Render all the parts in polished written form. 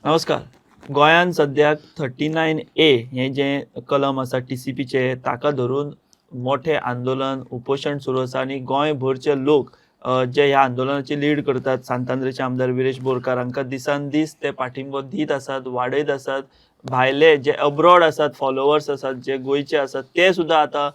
नमस्कार. गोंयांत सद्याक 39A हें जें कलम आसा TCPचें ताका धरून मोठें आंदोलन, उपोशण सुरू आसा आनी गोंयभरचे लोक जे ह्या आंदोलनाची लीड करतात, सांतांद्रेचे आमदार विरेश बोरकार हांकां दिसान दीस ते पाठिंबो दीत आसात, वाडयत आसात. भायले जे अब्रॉड आसात, फॉलोवर्स आसात, जे गोंयचे आसात, ते सुद्दां आतां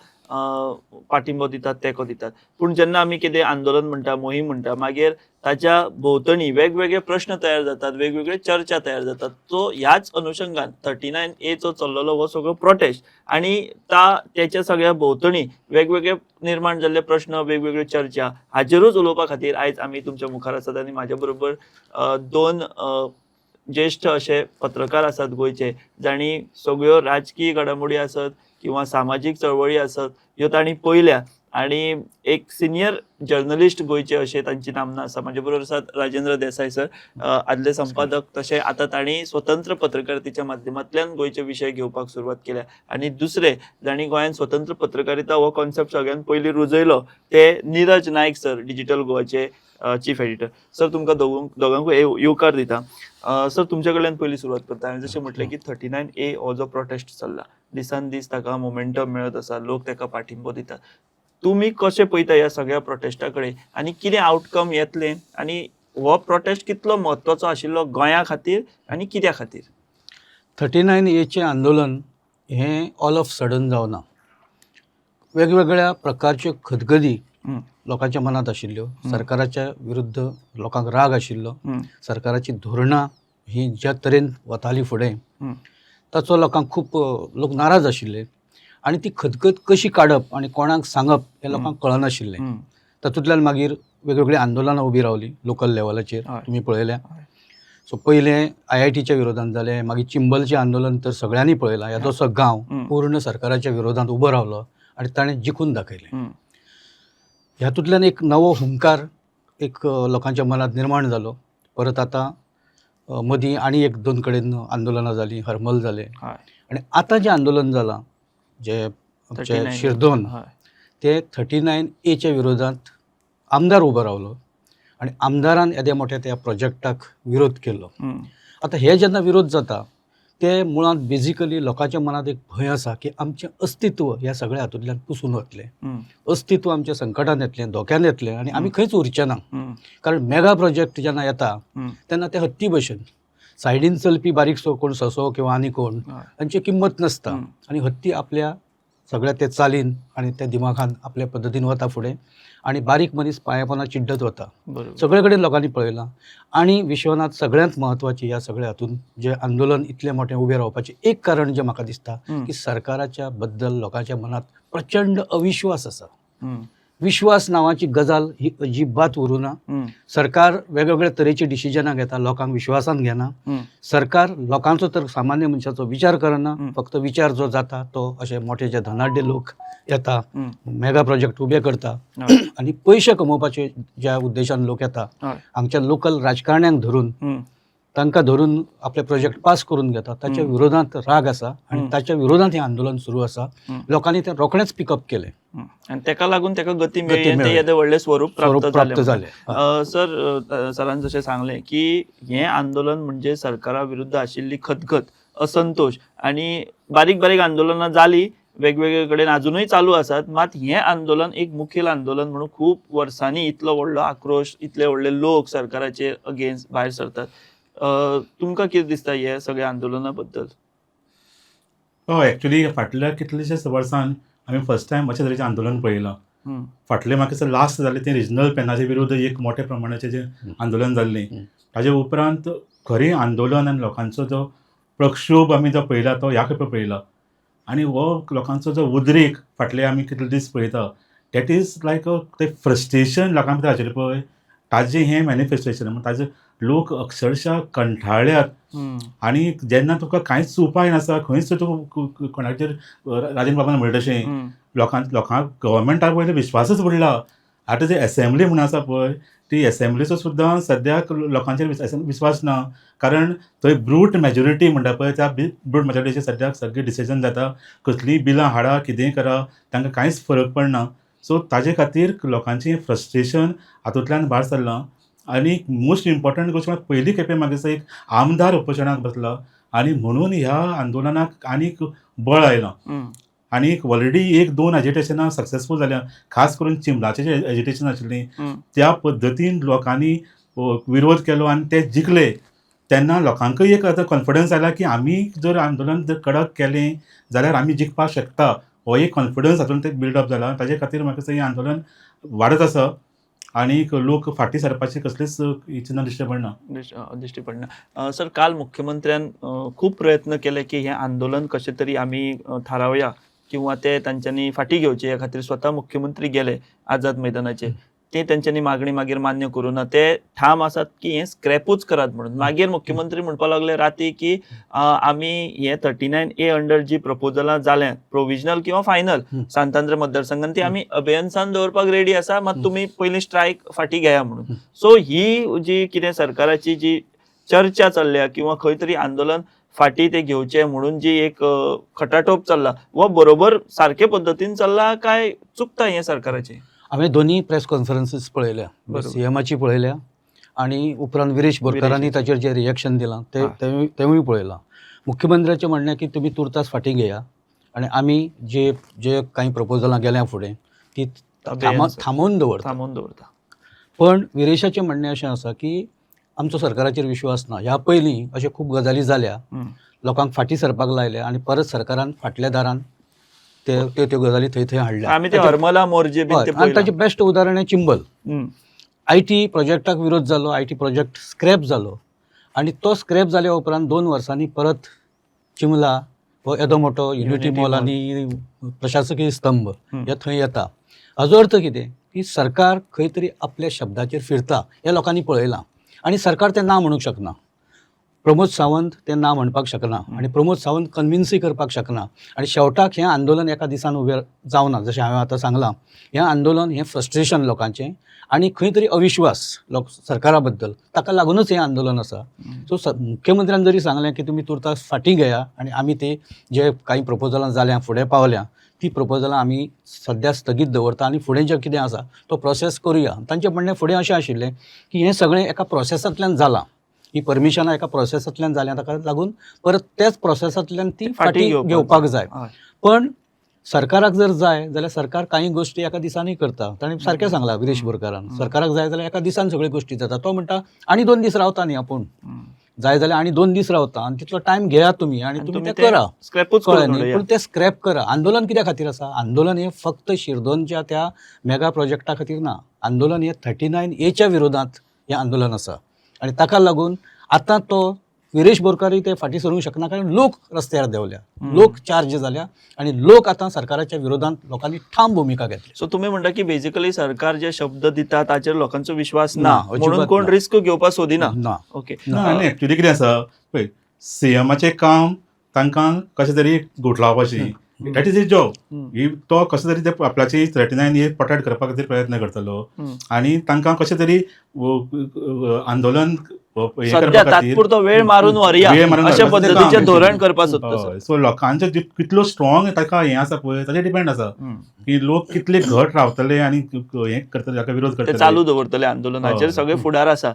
पाठिंबो दितात, तेंको दितात. पूण जेन्ना आमी कितें आंदोलन म्हणटा, मोहीम म्हणटा, मागीर ताच्या भोंवतणी वेगवेगळे प्रश्न तयार जातात, वेगवेगळे चर्चा तयार जातात. सो ह्याच अनुशंगान 39A चो चल्ललो हो सगळो प्रोटेस्ट आनी त्याच्या सगळ्या भोंवतणी वेगवेगळे निर्माण जाल्ले प्रश्न, वेगवेगळ्यो चर्चा हाचेरूच उलोवपा खातीर आयज आमी तुमच्या मुखार आसात आनी म्हाज्या बरोबर दोन ज्येश्ठ अशे पत्रकार आसात गोंयचे, जांणी सगळ्यो राजकीय घडामोडी आसत किंवा सामाजीक चळवळी आसत ह्यो तांणी पळयल्या आनी एक सिनियर जर्नलिस्ट गोंयचे अशें तांची नामना आसा. म्हाजे बरोबर आसात राजेंद्र देसाय सर, आदले संपादक, तशें आतां तांणी स्वतंत्र पत्रकारितेच्या माध्यमांतल्यान गोंयचे विशय घेवपाक सुरवात केल्या. आनी दुसरे जांणी गोंयांत स्वतंत्र पत्रकारिता हो कॉन्सेप्ट सगळ्यान पयलीं रुजयलो ते नीरज नायक सर, डिजिटल गोवाचे चीफ एडिटर. सर, तुमकां दोगांकूय येवकार दिता. सर, तुमचे कडल्यान पयलीं सुरवात करता. हांवें जशें म्हटलें की 39A हो जो प्रोटेस्ट चल्ला, दिसान दीस ताका मोमेंटम मेळत आसा, लोक ताका पाठिंबो दितात. तुमी कशें पळयता ह्या सगळ्या प्रोटेस्टा कडेन आनी कितें आउटकम येतलें आनी हो प्रोटेस्ट कितलो म्हत्वाचो आशिल्लो गोंया खातीर आनी कित्या खातीर? 39A आंदोलन हें ऑल ऑफ सडन जावना. वेगवेगळ्या प्रकारच्यो खतखती लोकांच्या मनात आशिल्ल्यो, सरकाराच्या विरुद्ध लोकांक राग आशिल्लो, सरकाराची धोरणां ही ज्या तरेन वताली फुडें ताचो लोकांक खूब लोक नाराज आशिल्ले आनी ती खतखत कशी काडप आनी कोणाक सांगप हें लोकांक कळनाशिल्लें. तातूंतल्यान मागीर वेगवेगळी आंदोलनां उबी रावली लोकल लेवलाचेर. तुमी पळयल्या. सो पयलें IITच्या विरोधांत जालें, मागीर चिंबलचें आंदोलन तर सगळ्यांनी पळयलां. येदोसो गांव पूर्ण सरकाराच्या विरोधांत उबो रावलो आनी ताणें जिखून दाखयलें. ह्यातूंतल्यान एक नवो हुंकार एक लोकांच्या मनात निर्माण जालो. परत आतां मदीं आनी एक दोन कडेन आंदोलनां जालीं, हरमल जालें आनी आतां जें आंदोलन जालां जे आमचे शिरदोन ते 39A विरोधांत आमदार उबो रावलो आनी आमदारान येद्या मोठ्या त्या प्रोजेक्टाक विरोध केलो. आतां हे जेन्ना विरोध जाता ते मुळांत बेजिकली लोकांच्या मनात एक भंय आसा की आमचें अस्तित्व ह्या सगळ्या हातूंतल्यान पुसून वतलें, अस्तित्व आमच्या संकटांत येतलें, धोक्यान येतलें आनी आमी खंयच उरचे ना. कारण मेगा प्रोजेक्ट जेन्ना येता तेन्ना ते हत्ती भशेन सायडीन चलपी बारीकसो कोण ससो किंवा आनी कोण तांची किंमत नासता आनी हत्ती आपल्या सगळ्या ते चालीन आनी त्या दिमाखान आपल्या पद्दतीन वता फुडें आनी बारीक मनीस पांया पोंदा चिड्डत वता. सगळे कडेन लोकांनी पळयलां. आनी विश्वनाथ सगळ्यांत म्हत्वाची ह्या सगळ्या हातूंत जे आंदोलन इतलें मोठें उबें रावपाचें एक कारण जें म्हाका दिसता की सरकाराच्या बद्दल लोकांच्या मनात प्रचंड अविश्वास आसा. विश्वास नांवाची गजाल ही अजिबात उरूना. सरकार वेगवेगळ्या तरेची डिसिजनां घेता, लोकांक विश्वासान घेना. सरकार लोकांचो तर सामान्य मनशाचो विचार करना. फक्त विचार जो जाता तो अशे मोठे जे धनाढ्य लोक येता, मेगा प्रोजेक्ट उबे करता आनी पयशे कमोवपाचे ज्या उद्देशान लोक येता, हांगच्या लोकल राजकारण्यांक धरून तांकां धरून आपले प्रोजेक्ट पास करून घेता. ताच्या विरोधांत राग आसा आनी ताच्या विरोधांत हें आंदोलन सुरू आसा. लोकांनी तें रोखडेंच पिकअप केलें आनी तेका लागून तेका गती मेळ्ळी, ते येदें व्हडलें स्वरूप प्राप्त जालें. सर, सरान जशें सांगलें की हें आंदोलन म्हणजे सरकारा विरुद्ध आशिल्ली खतखत, असंतोश आनी बारीक बारीक आंदोलनां जालीं, वेगवेगळे कडेन अजुनूय चालू आसात. मात हें आंदोलन एक मुखेल आंदोलन म्हणून खूब वर्सांनी इतलो व्हडलो आक्रोश, इतले व्हडले लोक सरकाराचे अगेन्स्ट भायर सरतात. तुमकां कितें दिसता ह्या सगळ्या आंदोलना बद्दल? एक्चुली फाटल्या कितलेशेच वर्सान आमी फर्स्ट टायम अशे तरेचें आंदोलन पळयलां. फाटलें म्हाका दिसता लास्ट जालें तें रिजनल पेनाचे विरुद्ध एक मोठ्या प्रमाणाचें जें आंदोलन जाल्लें. ताजे उपरांत खरें आंदोलन आनी लोकांचो जो प्रक्षोभ आमी जो पळयला तो ह्या खेपे पळयला. आनी हो लोकांचो जो उद्रेक फाटले आमी कितले दीस पळयता दॅट इज लायक तें फ्रस्ट्रेशन लोकां भितर आशिल्लें पळय, ताजें हें मॅनिफेस्टेशन. ताजे लोक अक्षरशा कंठाळ्यात आनी जेन्ना तुका कांयच उपाय नासा, खंयच तुका कोणाचेर राजन बाबान म्हणटा तशें लोकांक गव्हर्मेंटा वयलो विश्वासच उरला. आतां जे एसेंब्ली म्हणून आसा पळय ती एसेंब्लीचो सुद्दां सद्याक लोकांचेर विश्वास ना. कारण थंय ब्रूट मेजॉरिटी म्हणटा पळय त्या ब्रूट मेजॉरिटीचेर सद्याक सगळें डिसिजन जाता. कसलीय बिलां हाडा, कितेंय करा, तांकां कांयच फरक पडना. सो ताजे खातीर लोकांचें फ्रस्ट्रेशन हातूंतल्यान भायर सरलां. आनी मोस्ट इम्पॉर्टंट गोष्ट म्हळ्यार पयली खेपे म्हाका एक आमदार उपोशणाक बसलो आनी म्हणून ह्या आंदोलनाक आनीक बळ आयलां. आनी ऑलरेडी 1-2 एजिटेशनां सक्सेसफूल जाल्या, खास करून चिंबलाचें जें एजिटेशन आशिल्लें त्या पद्दतीन लोकांनी विरोध केलो आनी ते जिखले. तेन्ना लोकांकय एक आतां कॉन्फिडन्स आयला की आमी जर आंदोलन जर कडक केलें जाल्यार आमी जिखपाक शकता. हो एक कॉन्फिडन्स हातून ते बिल्डअप जाला. ताजे खातीर म्हाका दिसता हें आंदोलन वाडत आसा आनीक लोक फाटीं सरपाची कसलीच चिन्ह दिश्टी पडना. दिश्टी पडना. सर, काल मुख्यमंत्र्यान खूप प्रयत्न केले की हें आंदोलन कशें तरी आमी थारावया किंवा ते तांच्यांनी फाटीं घेवचे. ह्या खातीर स्वता मुख्यमंत्री गेले आझाद मैदानाचे. ते तेंच्यांनी मागणी मागीर मान्य करूं ना. ते ठाम आसात की हें स्क्रॅपूच करात म्हणून. मागीर मुख्यमंत्री म्हणपाक लागले राती की आमी हे 39A अंडर जी प्रपोजलां जाल्यात प्रोविजनल किंवा फायनल सांतांद्र मतदारसंघात ती आमी अभेयन्सान दवरपाक रेडी आसा, मात तुमी पयलीं स्ट्रायक फाटीं घेया म्हणून. सो ही जी कितें सरकाराची जी चर्चा चल्ल्या किंवा खंय तरी आंदोलन फाटीं ते घेवचे म्हणून जी एक खटाटोप चल्ला, वो बरोबर सारके पद्दतीन चल्ला काय चुकता हें सरकाराचें? हांवें दोनी प्रेस कॉन्फरन्सीस पळयल्या, सीएमाची पळयल्या आनी उपरांत विरेश बोरकारांनी ताचेर जें रिएक्शन दिलां तेवूय पळयलां. मुख्यमंत्र्याचें म्हणणें की तुमी तुर्तास फाटीं घेया आनी आमी जे कांय प्रपोजलां गेल्या फुडें ती थांबोवन दवरता. पण विरेशाचें म्हणणें अशें आसा की आमचो सरकाराचेर विश्वास ना. ह्या पयलीं अशें खूब गजाली जाल्या, लोकांक फाटीं सरपाक लायले आनी परत सरकारान फाटल्या दारान त्यो गजाली थंय हाडल्या. आमी ते हरमला मोर्जे बीन ते आनी ताचें बेस्ट उदाहरण चिंबल. IT प्रोजेक्टाक विरोध जालो, IT प्रोजेक्ट स्क्रॅप जालो आनी तो स्क्रॅप जाल्या उपरांत 2 वर्सांनी परत चिंबला हो येदो मोठो युनिटी मॉल आनी प्रशासकीय स्तंभ हे थंय येता. हाजो अर्थ कितें की सरकार खंय तरी आपल्या शब्दाचेर फिरता हें लोकांनी पळयलां आनी सरकार तें ना म्हणूंक शकना. प्रमोद सावंत तें ना म्हणपाक शकना आनी प्रमोद सावंत कन्विन्सूय करपाक शकना आनी शेवटाक हें आंदोलन एका दिसान उबें जावना. जशें हांवें आतां सांगलां, हें आंदोलन हें फ्रस्ट्रेशन लोकांचें आनी खंय तरी अविश्वास लोक सरकारा बद्दल, ताका लागूनच हें आंदोलन आसा. सो मुख्यमंत्र्यान जरी सांगलें की तुमी तुर्तास फाटीं घेया आनी आमी ते जे कांय प्रपोजलां जाल्या फुडें पावल्या ती प्रपोजलां आमी सद्या स्थगीत दवरता आनी फुडें जें कितें आसा तो प्रोसेस करुया. तांचें म्हणणें फुडें अशें आशिल्लें की हें सगळें एका प्रोसेसांतल्यान जालां, ही परमिशनां एका प्रोसेसांतल्यान जाल्या, ताका लागून परत त्याच प्रोसेसांतल्यान ती फाटीं घेवपाक जाय. पण सरकाराक जर जाय जाल्यार सरकार कांय गोश्टी एका दिसांनी करता. ताणें सारकें सांगलां विरेश बोरकारान, सरकाराक जाय जाल्यार एका दिसान सगळ्यो गोश्टी जाता. तो म्हणटा आनी 2 दीस रावता न्ही आपूण, जाय जाल्यार आनी 2 दीस रावता आनी तितलो टायम घेया तुमी आनी तुमी तें करा. पूण तें स्क्रॅप करा. आंदोलन कित्या खातीर आसा? आंदोलन हें फक्त शिरदोनच्या त्या मेगा प्रोजेक्टा खातीर ना. आंदोलन हें 39A विरोधांत हें आंदोलन आसा आनी ताका लागून आतां तो विरेश बोरकारूय ते फाटीं सरूंक शकना, कारण लोक रस्त्यार देंवल्या, लोक चार्ज जाल्या आनी लोक आतां सरकाराच्या विरोधांत लोकांनी ठाम भुमिका घेतली. सो तुमी म्हणटा की बेजिकली सरकार जे शब्द दिता ताचेर लोकांचो विश्वास ना म्हणून कोण रिस्क घेवपाक सोदिना. ओके. आनी एक्चुअली कितें आसा पळय, सीएमाचें काम तांकां कशें तरी घोटलावपाचें, दॅट इज इज जॉब. तो कसो तरी ते आपल्याची 39A प्रोटेक्ट करपा खातीर प्रयत्न करतलो आनी तांकां कशें तरी आंदोलन सध्या तात्पुरतो वेळ मारून व्हरया अशा पद्दतीचें धोरण करपाक सोदता. सो लोकांचो कितलो स्ट्रॉंग ताका हें आसा पळय ताचेर डिपेंड आसा की लोक कितले घट रावतले आनी हें करतले, ताका विरोध करतले, चालू दवरतले आंदोलनाचेर. सगळे फुडार आसा.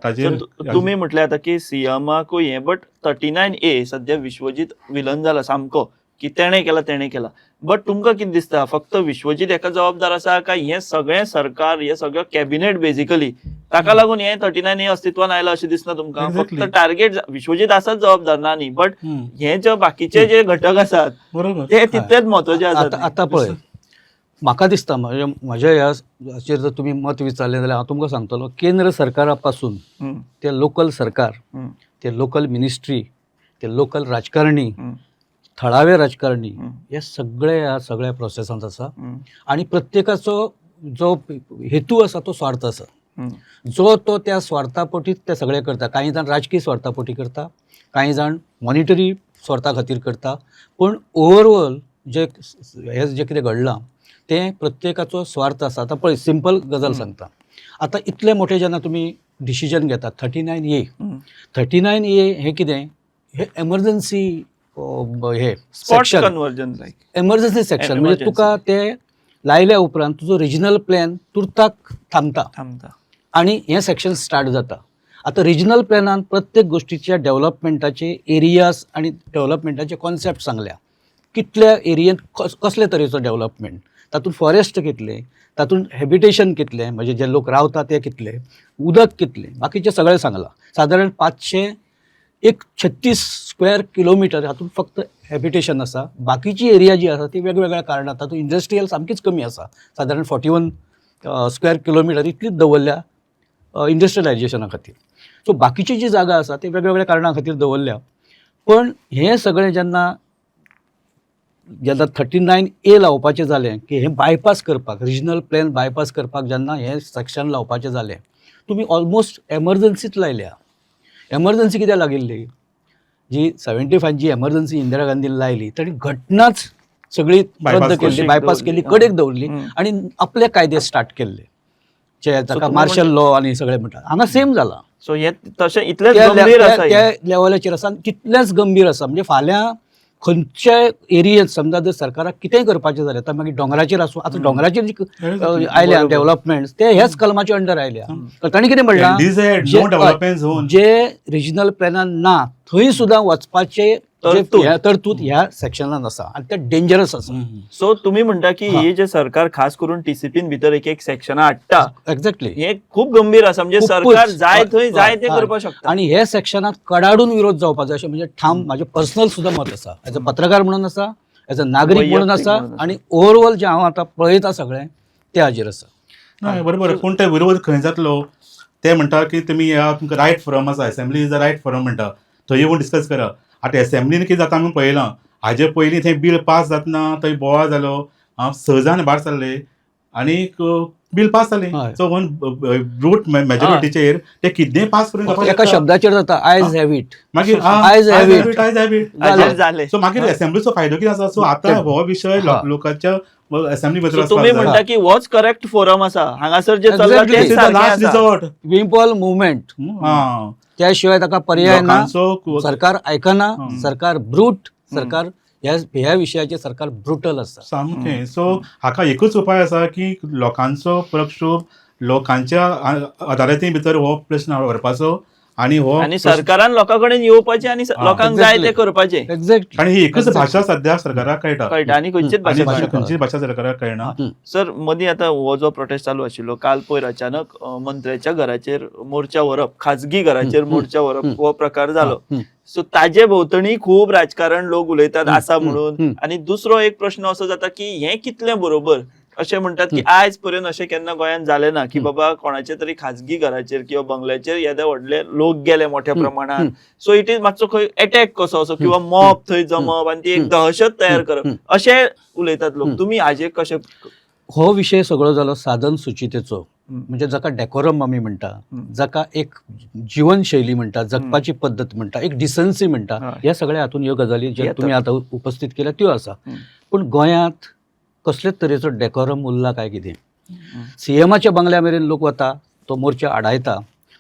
तुमी म्हटलें आतां की सीएमाकूय हें, बट 39A सध्या विश्वजीत विलन जाला सामको की तेणें केला. बट तुमकां कितें दिसता, फक्त विश्वजीत हेका जबाबदार आसा काय हें सगळें सरकार, हें सगळें कॅबिनेट बेजिकली ताका लागून हें 39A अस्तित्वान आयलां अशें दिसना तुमकां? फक्त टार्गेट विश्वजीत आसाच जबाबदार ना न्ही, बट हे जे बाकीचे जे घटक आसात ते तितलेच म्हत्वाचे आसात. आतां पळय, म्हाका दिसता म्हज्या ह्या हाचेर जर तुमी मत विचारलें जाल्यार हांव तुमकां सांगतलो, केंद्र सरकारा पासून ते लोकल सरकार, ते लोकल मिनिस्ट्री, ते लोकल राजकारणी, थळावे राजकारणी, हे ह्या सगळ्या प्रोसेसांत आसा आनी प्रत्येकाचो जो हेतू आसा तो स्वार्थ आसा. जो तो त्या स्वार्थापोटीच ते सगळें करता. कांय जाण राजकीय स्वार्थापोटी करता, कांय जाण मॉनिटरी स्वार्था खातीर करता, पूण ओवरऑल हे जे कितें घडलां तें प्रत्येकाचो स्वार्थ आसा. आतां पळय, सिंपल गजाल सांगता. आतां इतले मोठे जेन्ना तुमी डिसिजन घेतात 39A हें कितें, हें एमर्जन्सी हे एमर्जन्सी सेक्शन, म्हणजे तुका ते लायल्या उपरांत तुजो रिजनल प्लॅन तुर्ताक थांबता आनी हें सेक्शन स्टार्ट जाता. आतां रिजनल प्लॅनान प्रत्येक गोष्टीच्या डेव्हलपमेंटाचे एरियाज आनी डेव्हलपमेंटाचे कॉन्सेप्ट सांगल्या. कितल्या एरियेंत कसले तरेचो डेव्हलपमेंट, तातूंत फॉरेस्ट कितले, तातूंत हॅबिटेशन कितलें, म्हणजे जे लोक रावता ते कितले, उदक कितलें, बाकीचें सगळें सांगलां. सादारण 536 स्क्वेअर किलोमिटर हातूंत फक्त हॅबिटेशन आसा. बाकीची एरिया जी आसा ती वेगवेगळ्या कारणां, तातूंत इंडस्ट्रियल सामकीच कमी आसा. सादारण 41 स्क्वेअर किलोमिटर इतलीच दवरल्या इंडस्ट्रियलायजेशना खातीर. सो बाकीची जी जागा आसा ती वेगवेगळ्या कारणां खातीर दवरल्या. पण हें सगळें जेन्ना 39A लावपाचें जालें, की हें बायपास करपाक, रिजनल प्लॅन बायपास करपाक जेन्ना हें सेक्शन लावपाचें जालें, तुमी ऑलमोस्ट एमर्जन्सीच लायल्या. एमर्जन्सी कित्याक लागिल्ली? जी 75 जी एमर्जन्सी इंदिरा गांधीन लायली ताणी घटनाच सगळी रद्द केल्ली, बायपास केली, कडेक दवरली आनी आपले कायदे स्टार्ट केल्ले, जे ताका मार्शल लॉ आनी सगळें म्हणटात. हांगा सेम जाला. सो हे तशें इतलेंच गंभीर आसा हें. त्या लेवलाचेर आसा, तितलेंच गंभीर आसा. म्हणजे फाल्यां खंयच्याय एरियेंत समजा जर सरकाराक कितेंय करपाचें जालें, तर मागीर दोंगराचेर आसूं, आतां दोंगराचेर जी आयल्या डेव्हलपमेंट ते ह्याच कलमाच्या अंडर आयल्या. तर तांणी कितें म्हणलां, जे रिजनल प्लॅनान ना थंय सुद्दां वचपाचे तरतूद ह्या सेक्शनान आसा आनी ते डेंजरस आसा. सो तुम्ही म्हणटा की हे जे सरकार खास करून टीसीपीन भितर एक सेक्शनां हाडटा, एक्झॅक्टली हे खूप गंभीर आसा. म्हणजे सरकार जाय थंय जाय ते करपाक शकता. आनी हे सेक्शनाक कडाडून विरोध जावपाक जाय अशें म्हणजे ठाम म्हाजें पर्सनल सुद्दां मत आसा. एज अ पत्रकार म्हणून आसा, एज अ नागरीक म्हणून आसा, आनी ओवरऑल जे हांव आतां पळयता सगळें ते हाजेर आसा. बरोबर. पूण ते विरोध खंय जातलो ते म्हणटा की तुमी तुमकां रायट फोरम आसा, assembly is a right forum म्हणटा, थंय येवन डिस्कस करा. आतां असेंब्लीन कितें जाता आमी पळयलां, हाजे पयलीं थंय बील पास जातना थंय बोवाळ जालो, 6 जाण भायर सरले आनी बील पास जालें. सो वन ब्रूट मेजॉरिटीचेर ते कितेंय पास करून एका शब्दाचेर जाता, आयज हॅव इट, मागीर आयज हॅव इट जालें. सो मागीर असेंब्लीचो फायदो कितें आसा? सो आतां हो विशय लोकांच्या असेंब्ली भितर तुम्ही म्हणटा की होच करेक्ट फोरम आसा, हांगासर जे चल्लां तेच सारकें आसा. रिसॉर्ट विम्पॉल मुवमेंट, त्या शिवाय ताका पर्याय ना. सरकार आयकना, सरकार ब्रूट, सरकार ह्या विशयाचेर सरकार ब्रुटल आसा सामकें. सो हाका एकूच उपाय आसा की लोकांचो प्रक्षोभ लोकांच्या अदालती भितर हो प्रश्न व्हरपाचो आनी सरकारान लोकां कडेन येवपाचें आनी लोकांक जाय तें करपाचें. एक्झॅक्ट. आनी ही एकच भाशा सध्या सरकाराक कळटा आनी खंयचीच भाशा खंयचीच भाशा सरकाराक कळना. सर, मदीं आतां हो जो प्रोटेस्ट चालू आशिल्लो, काल पयर अचानक मंत्र्याच्या घराचेर मोर्चा व्हरप, खाजगी घराचेर मोर्चा व्हरप हो प्रकार जालो. सो ताजे भोंवतणी खूब राजकारण लोक उलयतात आसा म्हणून. आनी दुसरो एक प्रश्न असो जाता की हें कितलें बरोबर? अशें म्हणटात की आयज पर्यंत अशें केन्ना गोंयांत जालें ना की बाबा कोणाचे तरी खाजगी घराचेर किंवा बंगल्याचेर येदे व्हडले लोक गेले मोठ्या प्रमाणात. सो इट इज मातसो खंय अटॅक कसो असो किंवा मॉब थंय जमप आनी ती एक दहशत तयार करप अशें उलयतात लोक. तुमी हाजेर कशें? हो विशय सगळो जालो साधन सुचितेचो, म्हणजे जाका डेकोरम आमी म्हणटा, जाका एक जीवनशैली म्हणटा, जगपाची पद्दत म्हणटा, एक डिसन्सी म्हणटा, ह्या सगळ्या हातून ह्यो गजाली ज्यो तुमी आतां उपस्थित केल्या त्यो आसा. पूण गोंयांत कसलेच तरेचो डेकोरम उरला काय कितें? सीएमाच्या बंगल्या मेरेन लोक वता, तो मोर्चा आडायता.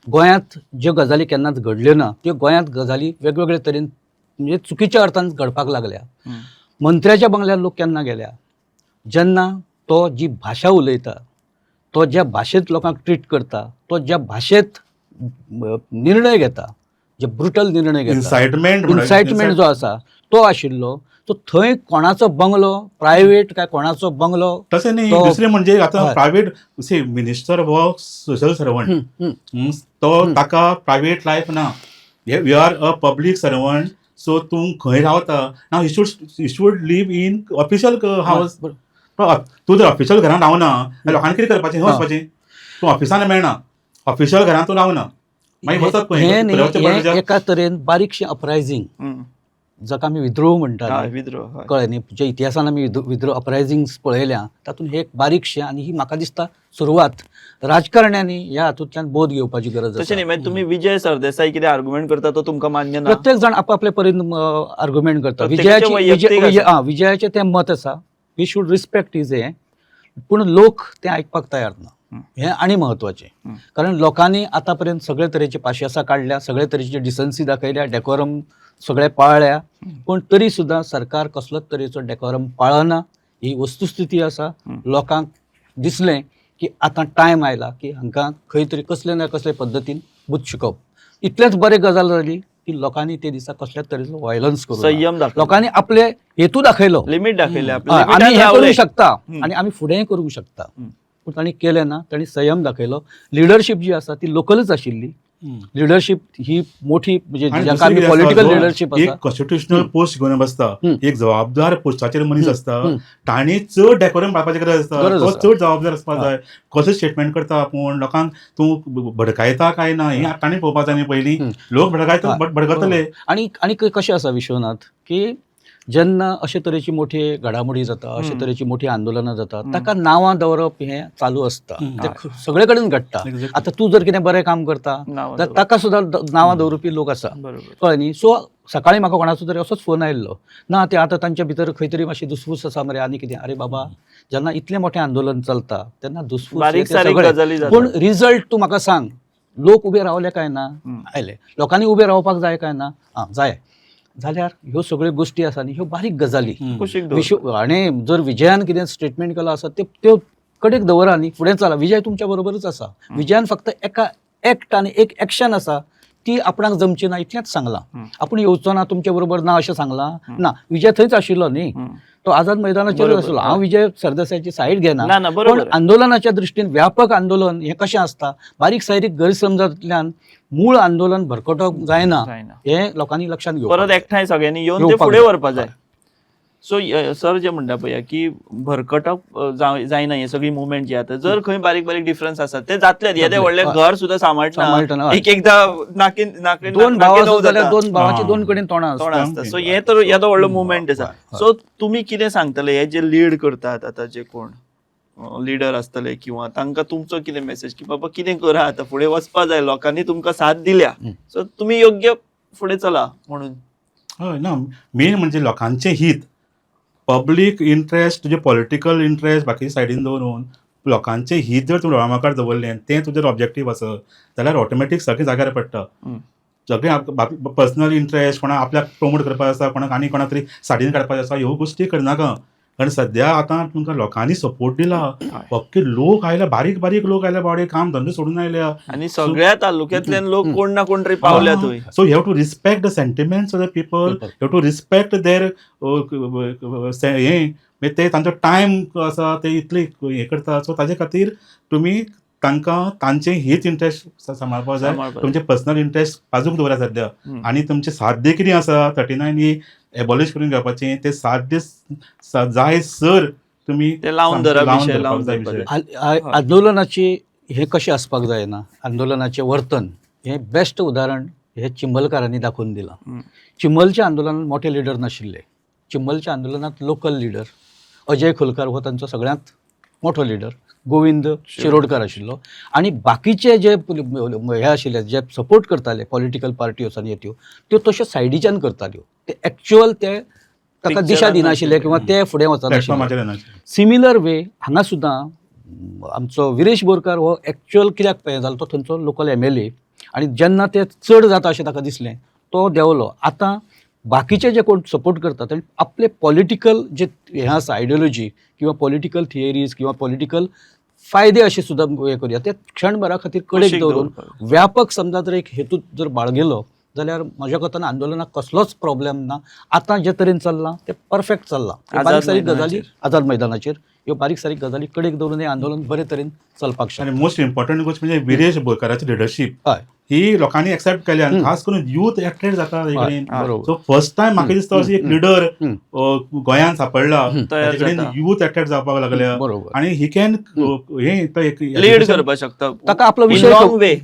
गोंयांत ज्यो गजाली केन्नाच घडल्यो ना त्यो गोंयांत गजाली वेगवेगळे तरेन म्हणजे चुकीच्या अर्थान घडपाक लागल्या. मंत्र्याच्या बंगल्यार लोक केन्ना गेल्या? जेन्ना तो जी भाशा उलयता, तो ज्या भाशेंत लोकांक ट्रीट करता, तो ज्या भाशेंत निर्णय घेता, जे ब्रुटल निर्णय घेता, इन्सायटमेंट जो आसा तो आशिल्लो. तो थंय कोणाचो बंगलो प्रायवेट काय कोणाचो बंगलो तशें न्ही. दुसरें म्हणजे आतां प्रायवेट मिनिस्टर हो सोशल सर्वंट, तो ताका प्रायवेट लायफ ना. We are a public servant. So तूं खंय रावता ना, you should live in official house. तूं जर ऑफिशियल घरान रावना लोकांनी कितें करपाचें? वचपाचें. तूं ऑफिसान मेळना, ऑफिशियल घरान तूं रावना, मागीर वचप खंय? एका तरेन बारीकशें अपरायझींग, जाका आमी विद्रोह म्हणटा, कळ्ळें न्ही? जे इतिहासान आमी विद्रोह अपरायझींग पळयल्या, तातूंत हे एक बारीकशें, आनी ही म्हाका दिसता सुरवात राजकारण्यांनी ह्या हातूंतल्यान बोध घेवपाची गरज आसा. मागीर तुमी विजय सरदेसाई कितें आर्ग्युमेंट करता तो तुमकां मान्य ना? प्रत्येक जाण आपापले परीन आर्ग्युमेंट करता. विजयाचें तें मत आसा, वी शूड रिस्पेक्ट इज हें. पूण लोक तें आयकपाक तयार ना. हें आनी म्हत्वाचें, कारण लोकांनी आतां पर्यंत सगळे तरेचे पाशयेसां काडल्या, सगळे तरेची डिसन्सी दाखयल्या, डेकोरम सगळे पाळल्या, पूण तरी सुद्दां सरकार कसलोच तरेचो डेकोरम पाळना. ही वस्तुस्थिती आसा. लोकांक दिसलें की आता टायम आयला की हांकां खंय तरी कसले ना कसले पद्दतीन बूथ शिकप. इतलेच बरे गजाल जाली की लोकांनी ते दिसा कसल्याच तरेचो व्हायलन्स करून संयम दाखवला. लोकांनी आपले हेतू दाखयलो. लिमिट दाखयले हय, आपल्या आमी हे करूंक शकता आनी आमी फुडेंय करूंक शकता. हम्म. पूण तांणी केलें ना. तांणी संयम दाखयलो. लिडरशीप जी आसा ती लोकलच आशिल्ली. लिडरशीप ही मोठी म्हणजे आणि जाका आमी दुसरी कितें आसा, पॉलिटिकल जो लिडरशीप एक आसा. कॉन्स्टिट्युशनल पोस्ट घेवन बसता, हम्म. एक जबाबदार पोस्टाचेर मनीस आसता, हम्म. ताणी चड डेकोरम पाळपाची गरज आसता, गरज तो आसा. चड जबाबदार आसपाक हय. जाय. कसो स्टेटमेंट करता आपूण, लोकांक तूं भडकायता काय ना हें ताणी पळोवपाक जाय न्ही पयलीं. हम्म. लोक भडकायता हय. भडकतले. आणि आणि कशें आसा विश्वनाथ की जेन्ना अशे तरेची मोठी घडामोडी जाता, अशे तरेची मोठी आंदोलनां जाता, ताका नांवां दवरप हें चालू आसता. तें सगळे कडेन घडटा. Exactly. आतां तूं जर कितें बरें काम करता नांवां जाल्यार ताका सुद्दां नांवां दवरपी लोक आसा. बरोबर. कळ्ळें न्ही. सो सकाळीं म्हाका कोणाचो तरी असोच फोन आयिल्लो, ना ते आतां तांच्या भितर खंय तरी मातशी धुसफूस आसा मरे आनी कितें. अरे बाबा, जेन्ना इतलें मोठें आंदोलन चलता तेन्ना धुसफूस बारीक हे ते सारीक सगळें. गजाली जातात. पूण रिजल्ट तूं म्हाका सांग, लोक उबे रावले काय ना. आयले. लोकांनी उबे रावपाक जाय काय ना. जाय. जाल्यार ह्यो सगळ्यो गोश्टी आसा न्ही, ह्यो बारीक गजाली. कुशीक दवर. आनी जर विजयान कितें स्टेटमेंट केलो आसा त्यो कडेक दवरा न्ही, फुडें चला. विजय तुमच्या बरोबरच आसा. विजयान फक्त एका एक्ट आनी एक एक्शन आसा ती आपणाक जमची ना इतलेंच सांगलां. आपूण येवचो ना तुमचे बरोबर ना अशें सांगलां ना. विजय थंयच आशिल्लो न्ही. तो आझाद मैदानाचेर बरोबर. आशिल्लो. हांव विजय सरदेसायाची सायड घेना. ना, ना, बरोबर पण आहे. आंदोलनाच्या दृश्टीन व्यापक आंदोलन हें कशें आसता, बारीक सारीक गैरसमजांतल्यान मूळ आंदोलन भरकटोवंक जायना जायना. हें लोकांनी लक्षात घेवपाक परत जाय. एकठांय सगळ्यांनी येवन ते येवपाक फुडें जाय. व्हरपा जाय. सो सर जे म्हणटा पळय की भरकटप जायना हे सगळी मुवमेंट जी आतां. जर खंय बारीक बारीक डिफरन्स आसात ते जातलेच. येदें व्हडलें घर सुद्दां सांबाळटना, सांबाळटना हय. एक एकदां नाकीन नाकीन दोन भाव नाकीनऊ आसत जाल्यार जाता. दोन भावाची हा. दोन कडेन तोंडां आसतात. तोंडां आसता. सो हे तर येदो व्हडलो मुवमेंट आसा. हय. सो तुमी कितें सांगतले हे जे लीड करतात आतां जे कोण लिडर आसतले किंवा तांकां तुमचो कितें मेसेज की बाबा कितें करा आतां फुडें वचपा जाय, लोकांनी तुमकां साथ दिल्या, सो तुमी योग्य फुडें चला म्हणून. हय ना, मेन म्हणजे लोकांचें हित, पब्लीक इंट्रेस्ट, तुजे पॉलिटिकल इंट्रेस्ट बाकी सायडीन दवरून लोकांचें हित जर तूं दोळामुखार दवरलें, तें तुजें ऑब्जेक्टीव आसत जाल्यार ऑटोमॅटीक सगळें जाग्यार पडटा. सगळें पर्सनल इंट्रेस्ट, कोणाक आपल्याक प्रमोट करपाक आसा, कोणाक आनी कोणाक तरी सायडीन काडपाक आसा, ह्यो गोश्टी करनाका. कारण सद्या आतां तुमकां लोकांनी सपोर्ट दिला. पक्के लोक आयल्या, बारीक बारीक लोक आयल्या, बाबडे काम धंदो सोडून आयल्या. आणि सगळ्या तालुक्यातल्यान लोक कोण ना कोण तरी पावल्या थंय. So you have to respect the sentiments of the people. You have to respect their हे ते तांचो टायम आसा ते इतले हे करता. सो ताजे खातीर तुमी तांकां तांचे हीच इंट्रेस्ट सांबाळपाक जाय. तुमचे पर्सनल इंट्रेस्ट बाजूक दवरा सद्या. आनी तुमचे साध्य कितें आसा 39 एबॉलिश करून घेवपाचें, ते साध्य जाय सर तुमी ते लावन धरा विशय, लावन जाय धरपाचे. विशय. आंदोलनाची हे कशें आसपाक जायना, आंदोलनाचें वर्तन हें बेस्ट उदाहरण हे चिंबलकारांनी दाखोवन दिलां. चिंबलच्या आंदोलनात मोठे लिडर नाशिल्ले. चिंबलच्या आंदोलनात लोकल लिडर अजय खोलकार हो तांचो सगळ्यांत मोठो लिडर. गोविंद शिरोडकर आशिल्लो. आनी बाकीचे जे हे आशिल्ले जे सपोर्ट करताले पॉलिटिकल पार्ट्यो आसा न्ही त्यो तश्यो सायडीच्यान करताल्यो. ते एक्चुअल ते ताका दिशा दिनाशिल्ले किंवा ते फुडें वचनाशिल्ले. प्लॅटफॉर्माचेर येनाशिल्ले. सिमिलर वे हांगा सुद्दां आमचो विरेश बोरकार हो एक्चुअल कित्याक हे जालो, तो थंयचो लोकल MLA. आनी जेन्ना ते चड जाता अशें ताका दिसलें तो देंवलो. आतां बाकीचे जे कोण सपोर्ट करतात तांणी आपले पॉलिटिकल जे हे आसा आयडियोलॉजी किंवा पॉलिटिकल थियरीज किंवा पॉलिटिकल फायदे अशे सुद्दां हे करूया ते क्षणभरा खातीर कडेक दवरून व्यापक समजा जर एक हेतू जर बाळगिलो जाल्यार म्हज्या कोतान आंदोलनाक कसलोच प्रॉब्लेम ना. आतां जे तरेन चल्लां ते परफेक्ट चल्लां. बारीक सारीक गजाली आझाद मैदानाचेर ह्यो बारीक सारीक गजाली कडेक दवरून हें आंदोलन बरे तरेन चलपाक शकता. आनी मोस्ट इम्पॉर्टंट गोष्ट म्हणजे विरेश बोरकाराची लिडरशीप हय ही लोकांनी एक्सेप्ट केली. आनी खास करून यूथ एट्रेक्ट जाता हे कडेन. बरोबर. सो फर्स्ट टायम म्हाका दिसता अशी एक लिडर गोंयांत सापडला तयार ताचे कडेन जाता. यूथ एट्रेक्ट जावपाक लागल्या. बरोबर. आनी ही कॅन हे लीड करपाक शकता. ताका आपलो विशय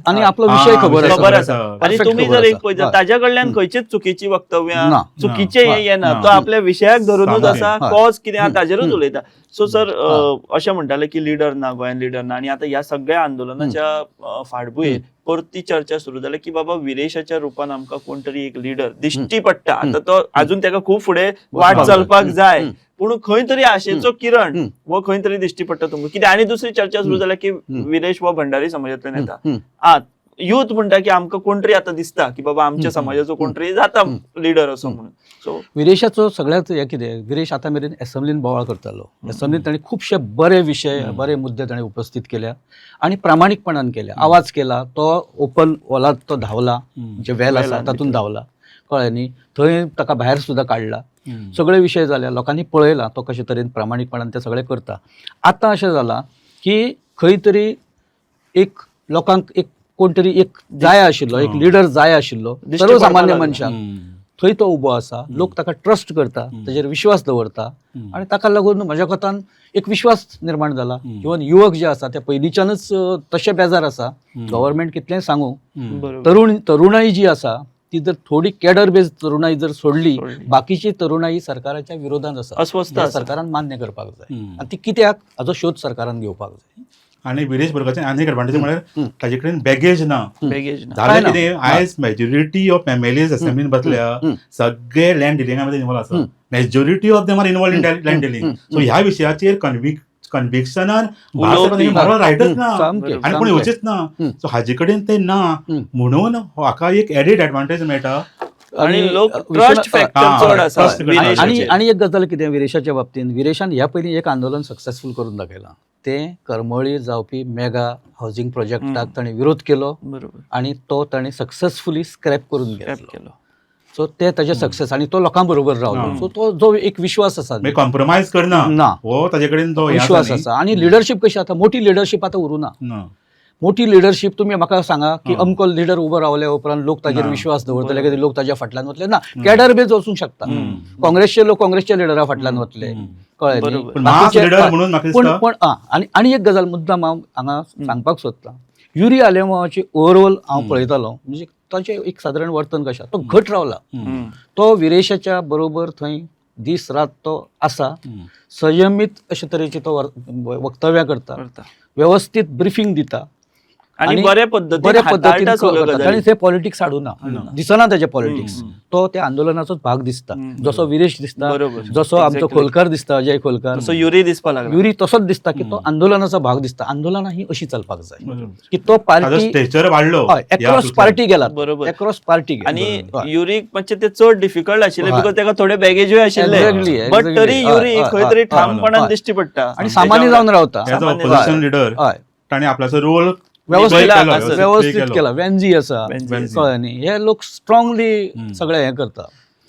आनी आपलो विशय खबर खबर आसा. आसा. आणि तुम्ही जर एक पळयता ताज्या कडल्यान खंयचीच चुकीची वक्तव्यां ना. चुकीचे हे येना. तो आपल्या विशयाक धरूनच आसा, हय. कॉज कितें आहा ताजेरूच उलयता. सो सर अशें म्हणटाले की लिडर ना गोंयांत, लिडर ना. आनी आतां ह्या सगळ्या आंदोलनाच्या फाटभुंयेर परत ती चर्चा सुरू जाली की बाबा विरेशाच्या रुपान आमकां कोण तरी एक लिडर दिश्टी पडटा. आतां तो अजून ताका खूब फुडें वाट चलपाक जाय, पूण खंय तरी आशेचो किरण वो खंय तरी दिश्टी पडटा तुमकां. कितें आनी दुसरी चर्चा सुरू जाल्या की विरेश हो भंडारी समाजांतल्यान येता. युथ म्हणटा की आमकां कोण तरी आतां दिसता की बाबा आमच्या समाजाचो कोण तरी जाता लिडर असो म्हणून. सो विरेशाचो सगळ्यात हें कितें, विरेश आतां मेरेन एसम्बलीन बोवाळ करतालो. एसम्बलीन ताणें खुबशे बरे विशय बरे मुद्दे ताणें उपस्थित केल्या आणि प्रामाणीकपणान केल्या. आवाज केला, तो ओपन हॉलांत तो धांवला, जे वेल आसा तातूंत धांवला, कळ्ळें न्ही. थंय ताका भायर सुद्दां काडला. सगळे विशय जाले, लोकांनी पळयला तो कशे तरेन प्रामाणीकपणान ते सगळे करता. आतां अशें जालां की खंय तरी एक लोकांक एक कोण तरी एक जाय आशिल्लो, एक लिडर जाय आशिल्लो सर्वसामान्य मनशाक, थंय तो उबो आसा. लोक ताका ट्रस्ट करता, ताचेर विश्वास दवरता आनी ताका लागून म्हज्या कोतान एक विश्वास निर्माण जाला. इवन युवक जे आसा ते पयलींच्यानच तशे बेजार आसा. गव्हर्मेंट कितलेंय सांगू, तरुणाई जी आसा ती जर थोडी कॅडर बेज तरुणाई जर सोडली, बाकीची तरुणाई सरकाराच्या विरोधात आसा, अस्वस्थ हें सरकारान मान्य करपाक जाय. आनी ती कित्याक, हाचो शोध सरकारान घेवपाक जाय. आणि विरेश भरगाचे आनी एक एडवांटेज म्हळ्यार ताजे कडेन बॅगेज ना. बेगीन जाल्यार कितें, आयज मेजॉरिटी ऑफ एमएलएज असेंब्लीन बसल्या सगळे लँड डिलिंगा मध्ये इन्वॉल्व आसा. Majority of them are involve in land dealing. So ह्या विशयाचेर कन्विक्शनान रायटच ना आनी कोणी येवचेच ना. सो हाजे कडेन ते ना म्हणून हाका एक एडीड एडवांटेज मेळटा. आणि लोक ट्रस्ट फॅक्टर चड आसा. आणि एक गजाल कितें विरेशाच्या बाबतींत, विरेशान ह्या पयलीं एक आंदोलन सक्सेसफूल करून दाखयलां. तें करमळी जावपी मेगा हावजींग प्रोजेक्टाक ताणें विरोध केलो बरोबर आनी तो ताणें सक्सेसफुली स्क्रॅप करून स्क्रॅप घेतलो. केलो. सो ते ताजे सक्सेस आनी तो लोकां बरोबर रावलो. सो तो जो एक विश्वास आसा कॉम्प्रोमायज करना ना, हो ताजे कडेन तो विश्वास आसा. आनी लिडरशीप कशी आतां, मोठी लिडरशीप आतां उरूना. मोठी लिडरशीप तुमी म्हाका सांगा की अमको लिडर उबो रावल्या उपरांत लोक ताजेर विश्वास दवरतले, कितें लोक ताज्या फाटल्यान वतले ना. कॅडर बेज वचूंक शकता. काँग्रेसचे लोक काँग्रेसच्या लिडरा फाटल्यान वतले, कळ्ळें न्ही. पण आनी एक गजाल मुद्दाम हांव हांगा सांगपाक सोदतां. युरी आलेमावाची ओवरऑल हांव पळयतालो, म्हणजे ताचें एक सादारण वर्तन कशें तो घट रावला. तो विरेशाच्या बरोबर थंय दीस रात तो आसा. संयमीत अशे तरेची तो वक्तव्यां करता, व्यवस्थीत ब्रिफींग दिता आणि बऱ्या पद्धतीन करता. आनी ते पॉलिटिक्स हाडूना, दिसना ताजे पॉलिटिक्स. तो त्या आंदोलनाचोच भाग दिसता. जसो विरेश दिसता, जसो आमचो खोलकार दिसता, अजय खोलकार, तसो युरी दिसपा लागला. युरी तसोच दिसता की तो आंदोलनाचो भाग दिसता. आंदोलनां ही अशी चलपाक जाय की तो पार्टी एक्रॉस पार्टी गेला, बरोबर एक्रॉस पार्टी गेला. आणि युरीक मातशें ते चड डिफिकल्ट आशिल्ले, बिकॉज ताका थोडे बॅगेजूय आशिल्ले, बट तरी युरी खंय तरी ठामपणान दिश्टी पडटा आणि सामान्य जावन रावता. लिडर ताणें आपल्याचो रोल व्यवस्थित केला. वेंजी आसा, कळ्ळें न्ही. हे लोक स्ट्रॉंगली सगळे हें करता.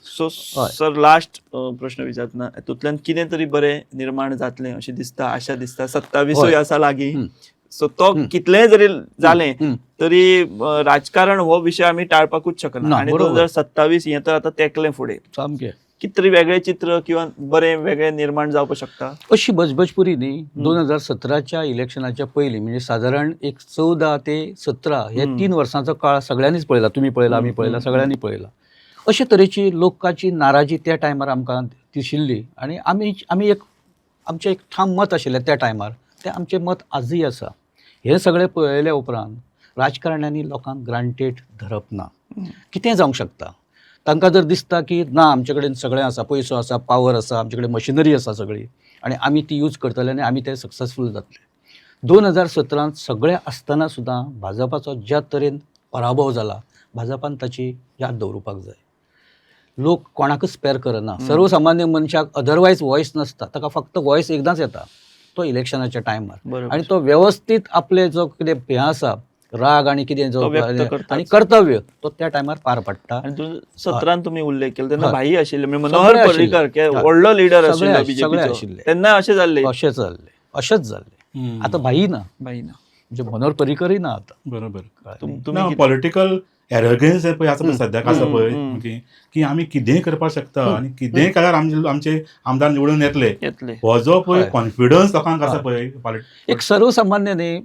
सो सर लास्ट प्रश्न विचारतना हातूंतल्यान कितें तरी बरें निर्माण जातलें अशें दिसता, आशा दिसता. 27 आसा लागीं. सो तो कितलेंय जरी जालें तरी राजकारण हो विशय आमी टाळपाकूच शकना. आणि 2027 हें तर आतां तेंकलें फुडें. सामकें कितें तरी वेगळें चित्र किंवा बरें वेगळें निर्माण जावपाक शकता. अशी बजबजपुरी न्ही. 2017च्या इलेक्शनाच्या पयलीं, म्हणजे सादारण एक 14 ते 17 हे 3 वर्सांचो काळ सगळ्यांनीच पळयला. तुमी पळयला, आमी पळयला, सगळ्यांनी पळयला. अशे तरेची लोकांची नाराजी त्या टायमार आमकां दिशिल्ली. आनी आमी एक आमचें एक ठाम मत आशिल्लें त्या टायमार. तें आमचें मत आजूय आसा. हें सगळें पळयल्या उपरांत राजकारण्यांनी लोकांक ग्रांटेड धरप ना. कितें जावंक शकता. तांकां जर दिसता की ना आमचे कडेन सगळें आसा, पयसो आसा, पावर आसा, आमचे कडेन मशिनरी आसा सगळी, आनी आमी ती यूज करतले आनी आमी ते सक्सेसफूल जातले. 2017 सगळें आसतना सुद्दां भाजपाचो ज्या तरेन पराभव जाला, भाजपान ताची याद दवरुपाक जाय. लोक कोणाकच स्पेर करना. सर्वसामान्य मनशाक अदरवायज वॉयस नसता, ताका फक्त वॉयस एकदांच येता, तो इलेक्शनाच्या टायमार. आनी तो व्यवस्थीत आपले जो कितें हें आसा, राग आणि कितें जो आणि कर्तव्य तो त्या टायमार पार पडटा. आणि 2017 तुम्ही उल्लेख केला तेन्ना भाई आशिल्ले, म्हणजे मनोहर पर्रीकर व्हडलो लिडर आशिल्लो बीजेपीचो, तेन्ना अशें जाल्लें. अशेंच जाल्लें. आतां भाई ना, म्हणजे मनोहर पर्रीकरय ना आतां. बरोबर. पॉलिटिकल एरोगन्स पळय आसा पळय सद्याक आसा पळय की आमी कितेंय करपाक शकता आनी कितेंय केल्यार आमचे आमदार निवडून येतले. हो जो पळय कॉन्फिडन्स लोकांक आसा पळय, एक सर्वसामान्य न्ही.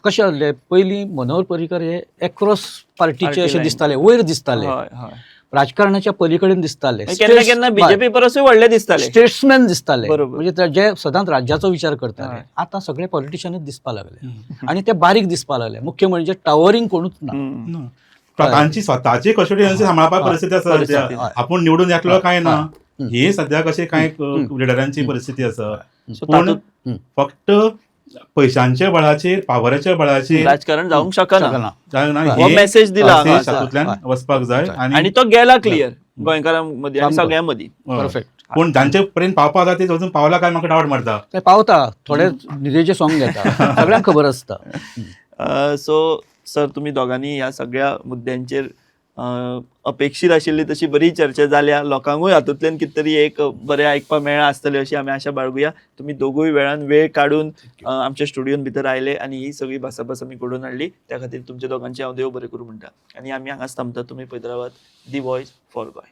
कशें जाल्लें, पयलीं मनोहर पर्रीकर हे एक्रॉस पार्टीचे अशें दिसताले, वयर दिसताले, राजकारणाच्या पलीकडेन दिसताले, केन्ना केन्ना बीजेपी परसूय व्हडले दिसताले, स्टेट्समॅन दिसताले, म्हणजे जे सदांच राज्याचो विचार करताले. आतां सगळे पॉलिटिशियनच दिसपाक लागले आनी ते बारीक दिसपाक लागले. मुख्य म्हणजे टावरिंग कोणूच ना. तांची स्वताची कस्टोडियन्सी सांबाळपाक परिस्थिती आसा. आपूण निवडून येतलो काय ना हे सद्याक अशें कांय लिडरांची परिस्थिती आसा. पूण फक्त पयशांच्या बळाचेर पावराच्या बळाचेर राजकारण जावंक शकना शकना. जावंक ना. हो हे message दिला असे हांगा आसा. हातूंतल्यान हय. वचपाक जाय आणि तो गेला क्लियर गोंयकारां मदीं आणि सामको. सगळ्यां मदीं. हय. परफेक्ट. पूण जांचे पर्यंत पावपा जाता ते अजून पावला काय म्हाका डावट मारता. ते पावता थोडे न्हिदेचे सॉंग घेता सगळ्यांक खबर आसता. सो सर तुमी दोगांनी ह्या सगळ्या मुद्द्यांचेर अपेक्षीत आशिल्ली तशी बरी चर्चा जाल्या. लोकांकूय हातूंतल्यान कितें तरी एक बरें आयकपाक मेळ्ळां आसतलें अशी आमी आशा बाळगुया. तुमी दोगूय वेळान वेळ काडून आमच्या स्टुडियोन भितर आयले आनी ही सगळी भासाभास आमी घडोवन हाडली. त्या खातीर तुमच्या दोगांचे हांव देव बरें करूं म्हणटा. आनी आमी हांगाच थांबता. तुमी पळयत रावात दी वॉयस फॉर गोंय.